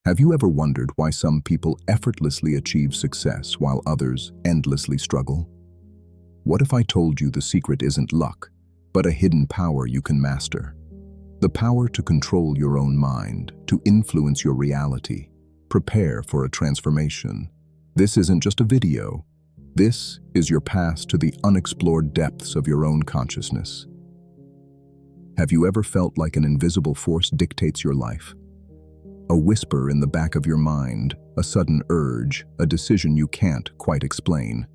Have you ever wondered why some people effortlessly achieve success while others endlessly struggle? What if I told you the secret isn't luck, but a hidden power you can master? The power to control your own mind, to influence your reality, prepare for a transformation. This isn't just a video. This is your path to the unexplored depths of your own consciousness. Have you ever felt like an invisible force dictates your life? A whisper in the back of your mind, a sudden urge, a decision you can't quite explain.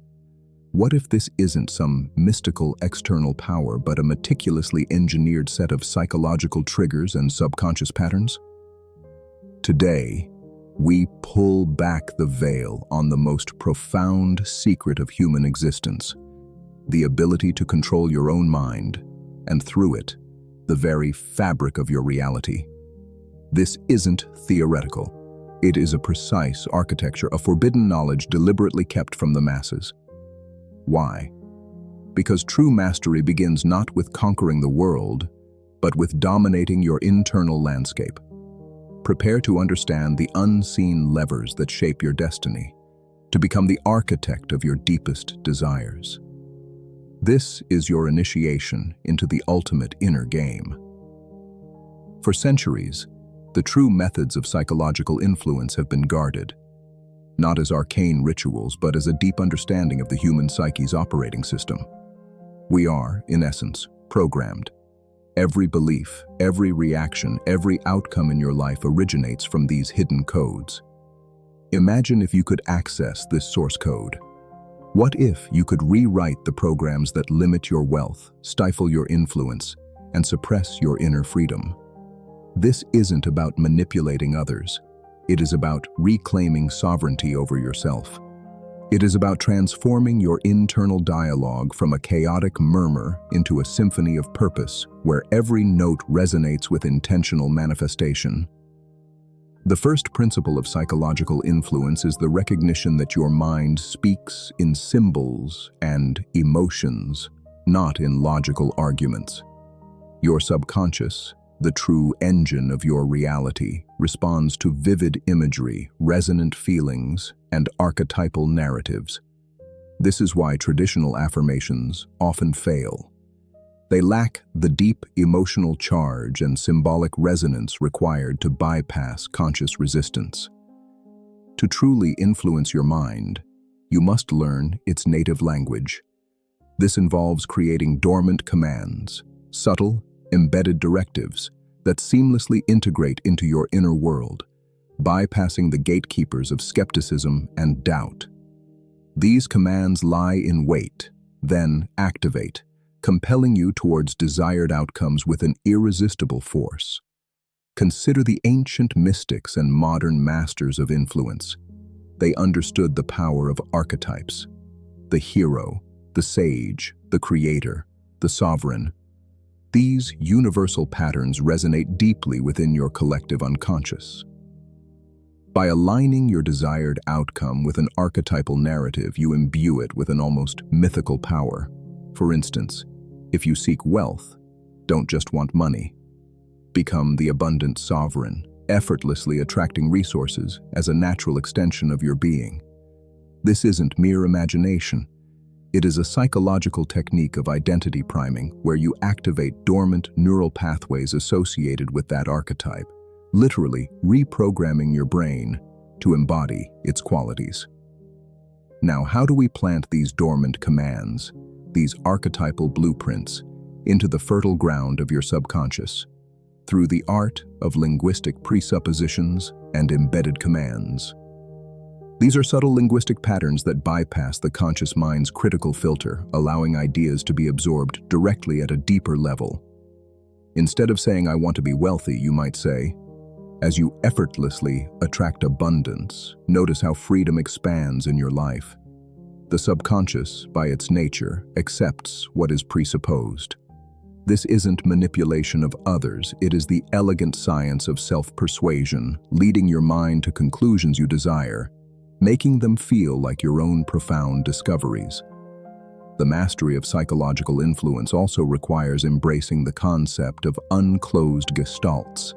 What if this isn't some mystical external power but a meticulously engineered set of psychological triggers and subconscious patterns? Today, we pull back the veil on the most profound secret of human existence, the ability to control your own mind, and through it, the very fabric of your reality. This isn't theoretical. It is a precise architecture, a forbidden knowledge deliberately kept from the masses. Why? Because true mastery begins not with conquering the world, but with dominating your internal landscape. Prepare to understand the unseen levers that shape your destiny, to become the architect of your deepest desires. This is your initiation into the ultimate inner game. For centuries, the true methods of psychological influence have been guarded, not as arcane rituals, but as a deep understanding of the human psyche's operating system. We are, in essence, programmed. Every belief, every reaction, every outcome in your life originates from these hidden codes. Imagine if you could access this source code. What if you could rewrite the programs that limit your wealth, stifle your influence, and suppress your inner freedom? This isn't about manipulating others. It is about reclaiming sovereignty over yourself. It is about transforming your internal dialogue from a chaotic murmur into a symphony of purpose, where every note resonates with intentional manifestation. The first principle of psychological influence is the recognition that your mind speaks in symbols and emotions, not in logical arguments. Your subconscious, the true engine of your reality, responds to vivid imagery, resonant feelings, and archetypal narratives. This is why traditional affirmations often fail. They lack the deep emotional charge and symbolic resonance required to bypass conscious resistance. To truly influence your mind, you must learn its native language. This involves creating dormant commands, subtle, embedded directives that seamlessly integrate into your inner world, bypassing the gatekeepers of skepticism and doubt. These commands lie in wait, then activate, compelling you towards desired outcomes with an irresistible force. Consider the ancient mystics and modern masters of influence. They understood the power of archetypes: the hero, the sage, the creator, the sovereign. These universal patterns resonate deeply within your collective unconscious. By aligning your desired outcome with an archetypal narrative, you imbue it with an almost mythical power. For instance, if you seek wealth, don't just want money. Become the abundant sovereign, effortlessly attracting resources as a natural extension of your being. This isn't mere imagination. It is a psychological technique of identity priming where you activate dormant neural pathways associated with that archetype, literally reprogramming your brain to embody its qualities. Now, how do we plant these dormant commands, these archetypal blueprints, into the fertile ground of your subconscious? Through the art of linguistic presuppositions and embedded commands. These are subtle linguistic patterns that bypass the conscious mind's critical filter, allowing ideas to be absorbed directly at a deeper level. Instead of saying, "I want to be wealthy," you might say, "As you effortlessly attract abundance, notice how freedom expands in your life." The subconscious, by its nature, accepts what is presupposed. This isn't manipulation of others, it is the elegant science of self-persuasion, leading your mind to conclusions you desire, making them feel like your own profound discoveries. The mastery of psychological influence also requires embracing the concept of unclosed gestalts.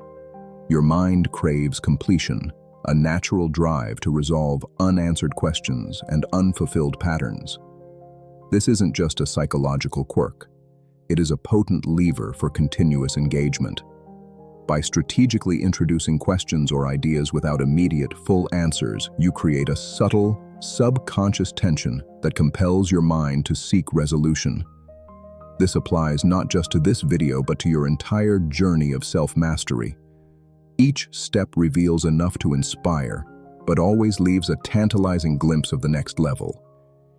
Your mind craves completion, a natural drive to resolve unanswered questions and unfulfilled patterns. This isn't just a psychological quirk. It is a potent lever for continuous engagement. By strategically introducing questions or ideas without immediate, full answers, you create a subtle, subconscious tension that compels your mind to seek resolution. This applies not just to this video, but to your entire journey of self-mastery. Each step reveals enough to inspire, but always leaves a tantalizing glimpse of the next level,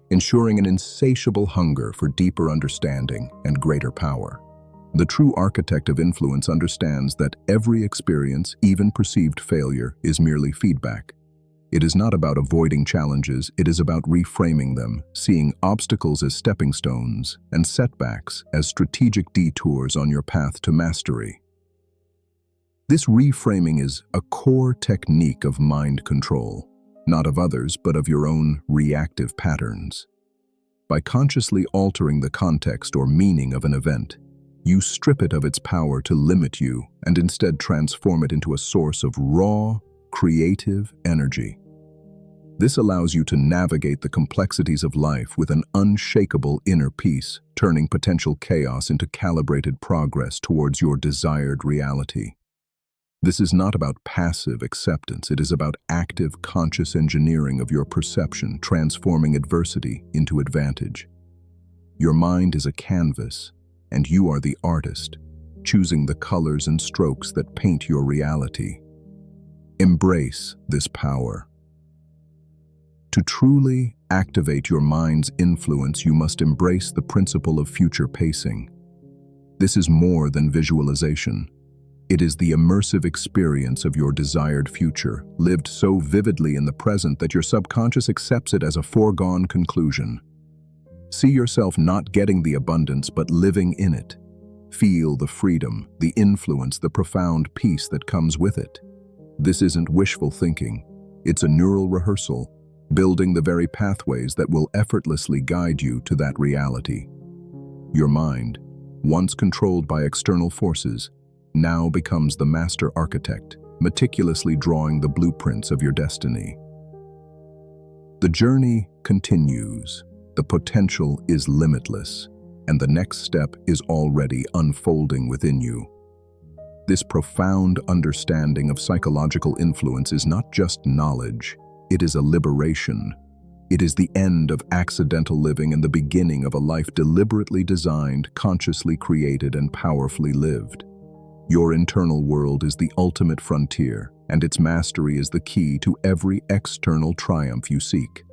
ensuring an insatiable hunger for deeper understanding and greater power. The true architect of influence understands that every experience, even perceived failure, is merely feedback. It is not about avoiding challenges, it is about reframing them, seeing obstacles as stepping stones and setbacks as strategic detours on your path to mastery. This reframing is a core technique of mind control, not of others, but of your own reactive patterns. By consciously altering the context or meaning of an event, you strip it of its power to limit you and instead transform it into a source of raw, creative energy. This allows you to navigate the complexities of life with an unshakable inner peace, turning potential chaos into calibrated progress towards your desired reality. This is not about passive acceptance, it is about active, conscious engineering of your perception, transforming adversity into advantage. Your mind is a canvas, and you are the artist, choosing the colors and strokes that paint your reality. Embrace this power. To truly activate your mind's influence, you must embrace the principle of future pacing. This is more than visualization. It is the immersive experience of your desired future, lived so vividly in the present that your subconscious accepts it as a foregone conclusion. See yourself not getting the abundance, but living in it. Feel the freedom, the influence, the profound peace that comes with it. This isn't wishful thinking. It's a neural rehearsal, building the very pathways that will effortlessly guide you to that reality. Your mind, once controlled by external forces, now becomes the master architect, meticulously drawing the blueprints of your destiny. The journey continues. The potential is limitless, and the next step is already unfolding within you. This profound understanding of psychological influence is not just knowledge, it is a liberation. It is the end of accidental living and the beginning of a life deliberately designed, consciously created, and powerfully lived. Your internal world is the ultimate frontier, and its mastery is the key to every external triumph you seek.